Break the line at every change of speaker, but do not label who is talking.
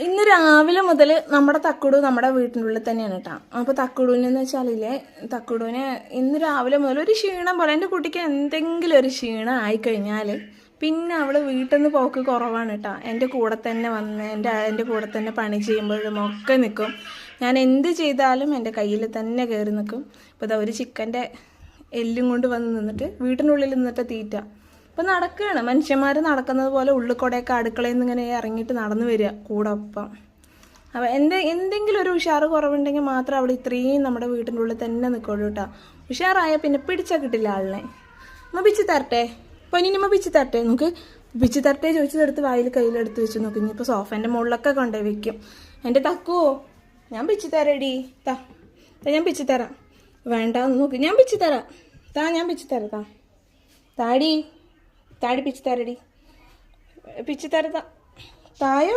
ഇന്ന് രാവിലെ മുതൽ നമ്മുടെ തക്കുടു നമ്മുടെ വീട്ടിൻ്റെ ഉള്ളിൽ തന്നെയാണ് കേട്ടോ. അപ്പോൾ തക്കുടുവിനെന്ന് വെച്ചാലില്ലേ, തക്കുടുവിന് ഇന്ന് രാവിലെ മുതൽ ഒരു ക്ഷീണം പോലെ, എൻ്റെ കുട്ടിക്ക് എന്തെങ്കിലും ഒരു ക്ഷീണം ആയിക്കഴിഞ്ഞാൽ പിന്നെ അവൾ വീട്ടിൽ നിന്ന് പോക്ക് കുറവാണ് കേട്ടോ. എൻ്റെ കൂടെ തന്നെ വന്ന് എൻ്റെ കൂടെ തന്നെ പണി ചെയ്യുമ്പോഴും ഒക്കെ നിൽക്കും. ഞാൻ എന്ത് ചെയ്താലും എൻ്റെ കയ്യിൽ തന്നെ കയറി നിൽക്കും. ഇപ്പോൾ ഇതാ ഒരു ചിക്കൻ്റെ എല്ലും കൊണ്ട് വന്ന് നിന്നിട്ട് വീട്ടിനുള്ളിൽ നിന്നിട്ട് തീറ്റ. അപ്പോൾ നടക്കുകയാണ്, മനുഷ്യന്മാർ നടക്കുന്നത് പോലെ ഉള്ളിക്കൂടെയൊക്കെ അടുക്കളയിൽ നിന്ന് ഇങ്ങനെ ഇറങ്ങിയിട്ട് നടന്നു വരിക കൂടെ ഒപ്പം. അപ്പോൾ എന്തെങ്കിലും ഒരു ഉഷാറ് കുറവുണ്ടെങ്കിൽ മാത്രം അവൾ ഇത്രയും നമ്മുടെ വീട്ടിൻ്റെ ഉള്ളിൽ തന്നെ നിൽക്കുള്ളൂ കേട്ടോ. ഉഷാറായ പിന്നെ പിടിച്ചാൽ കിട്ടില്ല ആളിനെ. അമ്മ പിച്ച് തരട്ടെ, പൊന്നിനിമ്മ പിച്ച് തരട്ടെ, നമുക്ക് പിച്ച് തരട്ടെ ചോദിച്ചതെടുത്ത് കയ്യിലെടുത്ത് വെച്ച് നോക്കി. ഇനിയിപ്പോൾ സോഫേൻ്റെ മുകളിലൊക്കെ കൊണ്ടുപോയി വെക്കും. എൻ്റെ തക്കുവോ, ഞാൻ പിച്ച് തരടി, ഞാൻ പിച്ച് തരാം. വേണ്ടാന്ന് നോക്ക്, ഞാൻ പിച്ച് തരാം, ഞാൻ പിച്ച് തരാം. താടി പിച്ച് തരടി, പിച്ച് തരതാ തായോ.